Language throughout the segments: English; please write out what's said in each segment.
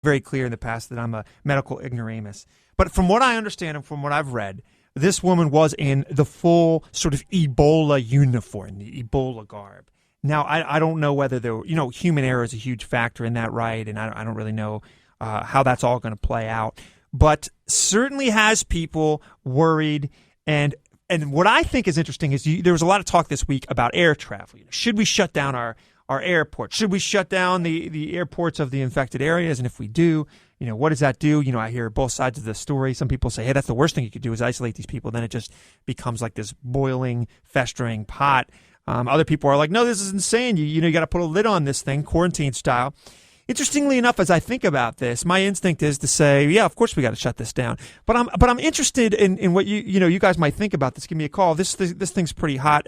very clear in the past that I'm a medical ignoramus. But from what I understand and from what I've read, this woman was in the full sort of Ebola uniform, the Ebola garb. Now, I don't know whether human error is a huge factor in that, right? And I don't really know how that's all going to play out. But certainly has people worried. And what I think is interesting is there was a lot of talk this week about air travel. Should we shut down our airports? Should we shut down the airports of the infected areas? And if we do, what does that do? I hear both sides of the story. Some people say, hey, that's the worst thing you could do is isolate these people. Then it just becomes like this boiling, festering pot. Other people are like, no, this is insane. You got to put a lid on this thing, quarantine style. Interestingly enough, as I think about this, my instinct is to say, yeah, of course we got to shut this down. But I'm interested in what you guys might think about this. Give me a call. This thing's pretty hot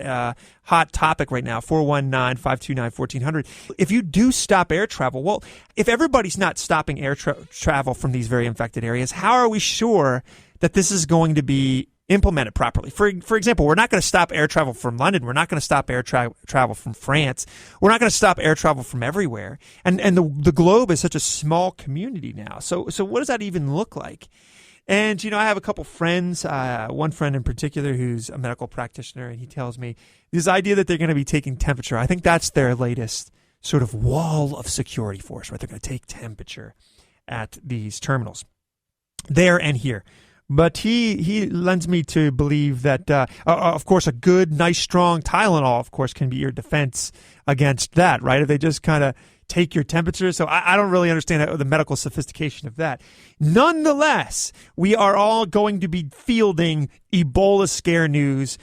topic right now. 419-529-1400. If you do stop air travel, well, if everybody's not stopping air travel from these very infected areas, how are we sure that this is going to be implemented properly? For example, we're not going to stop air travel from London. We're not going to stop air travel from France. We're not going to stop air travel from everywhere. And the globe is such a small community now. So what does that even look like? And, I have a couple friends, one friend in particular who's a medical practitioner, and he tells me this idea that they're going to be taking temperature. I think that's their latest sort of wall of security for us, right? They're going to take temperature at these terminals there and here. But he lends me to believe that, of course, a good, nice, strong Tylenol, of course, can be your defense against that, right? If they just kind of take your temperature. So I don't really understand the medical sophistication of that. Nonetheless, we are all going to be fielding Ebola scare news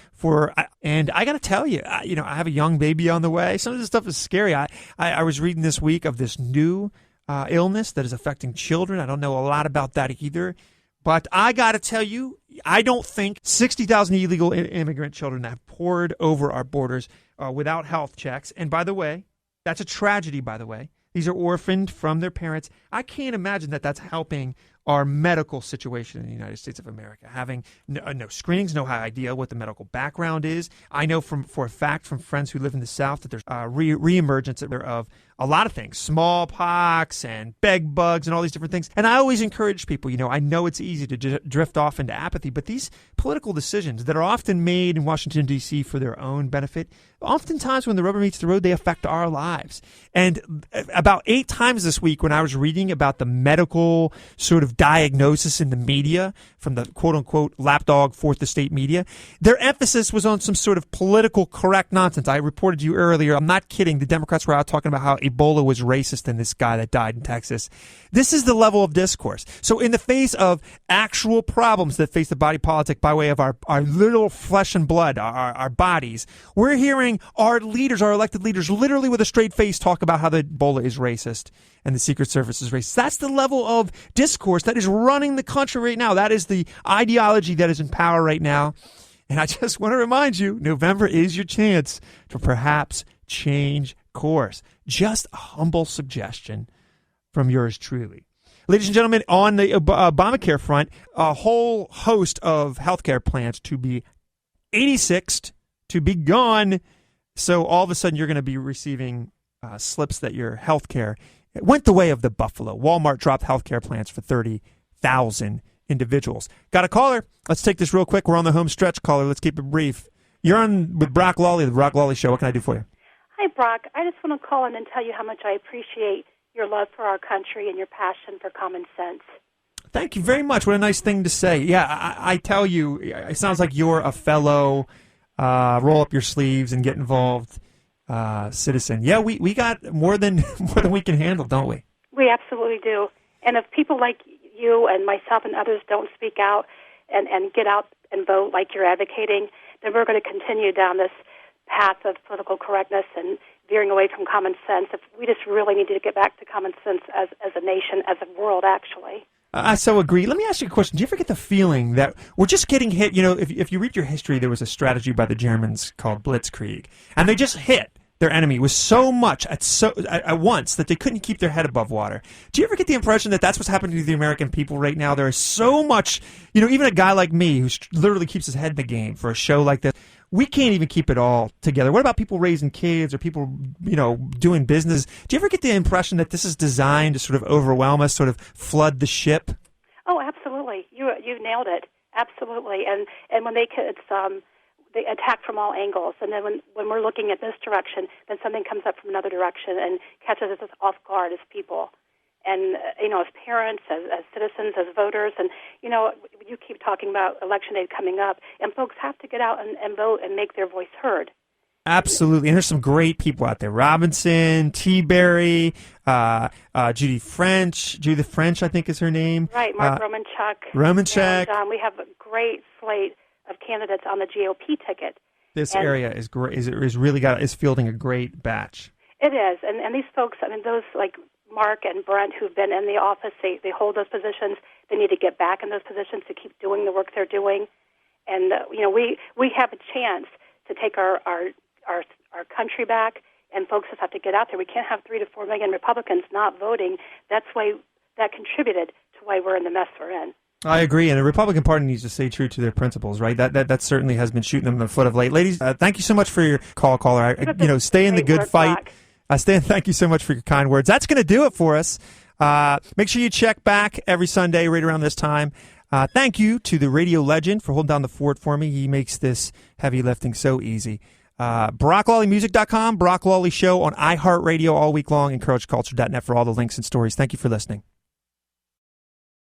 and I got to tell you, I have a young baby on the way. Some of this stuff is scary. I was reading this week of this new illness that is affecting children. I don't know a lot about that either. But I got to tell you, I don't think 60,000 illegal immigrant children that have poured over our borders without health checks. And by the way, that's a tragedy, by the way. These are orphaned from their parents. I can't imagine that that's helping our medical situation in the United States of America. Having no screenings, no idea what the medical background is. I know for a fact from friends who live in the South that there's reemergence of a lot of things, smallpox and bed bugs and all these different things. And I always encourage people, I know it's easy to drift off into apathy, but these political decisions that are often made in Washington, D.C. for their own benefit, oftentimes when the rubber meets the road, they affect our lives. And about 8 times this week when I was reading about the medical sort of diagnosis in the media from the quote-unquote lapdog fourth estate media, their emphasis was on some sort of political correct nonsense. I reported to you earlier, I'm not kidding, the Democrats were out talking about how Ebola was racist and this guy that died in Texas. This is the level of discourse. So in the face of actual problems that face the body politic by way of our literal flesh and blood, our bodies, we're hearing our leaders, our elected leaders, literally with a straight face talk about how the Ebola is racist and the Secret Service is racist. That's the level of discourse that is running the country right now. That is the ideology that is in power right now. And I just want to remind you, November is your chance to perhaps change course. Just a humble suggestion from yours truly. Ladies and gentlemen, on the Obamacare front, a whole host of healthcare plans to be 86th, to be gone. So all of a sudden you're going to be receiving slips that your healthcare went the way of the buffalo. Walmart dropped healthcare plans for 30,000 individuals. Got a caller? Let's take this real quick. We're on the home stretch, caller. Let's keep it brief. You're on with Brock Lawley, the Brock Lawley Show. What can I do for you? Hi, Brock. I just want to call in and tell you how much I appreciate your love for our country and your passion for common sense. Thank you very much. What a nice thing to say. Yeah, I tell you, it sounds like you're a fellow roll up your sleeves and get involved citizen. Yeah, we got more than we can handle, don't we? We absolutely do. And if people like you and myself and others don't speak out and get out and vote like you're advocating, then we're going to continue down this path of political correctness and veering away from common sense. If we just really need to get back to common sense as a nation, as a world, actually. I so agree. Let me ask you a question. Do you ever get the feeling that we're just getting hit? If you read your history, there was a strategy by the Germans called Blitzkrieg, and they just hit their enemy with so much at once that they couldn't keep their head above water. Do you ever get the impression that that's what's happening to the American people right now? There is so much, even a guy like me who literally keeps his head in the game for a show like this, we can't even keep it all together. What about people raising kids or people, doing business? Do you ever get the impression that this is designed to sort of overwhelm us, sort of flood the ship? Oh, absolutely. You nailed it. Absolutely. And when they attack from all angles. And then when we're looking at this direction, then something comes up from another direction and catches us off guard as people. And, as parents, as citizens, as voters. And, you keep talking about Election Day coming up, and folks have to get out and vote and make their voice heard. Absolutely. And there's some great people out there. Robinson, T-Berry, Judith French, I think is her name. Right, Mark Romanchuk. And, we have a great slate of candidates on the GOP ticket. This area is great. Is fielding a great batch. It is, and these folks. those like Mark and Brent who've been in the office, they hold those positions. They need to get back in those positions to keep doing the work they're doing, and we have a chance to take our country back. And folks just have to get out there. We can't have 3 to 4 million Republicans not voting. That contributed to why we're in the mess we're in. I agree, and the Republican Party needs to stay true to their principles, right? That certainly has been shooting them in the foot of late. Ladies, thank you so much for your caller. Stay in the good fight. Thank you so much for your kind words. That's going to do it for us. Make sure you check back every Sunday right around this time. Thank you to the radio legend for holding down the fort for me. He makes this heavy lifting so easy. BrockLawleyMusic.com, Brock Lawley Show on iHeartRadio all week long, and CourageCulture.net for all the links and stories. Thank you for listening.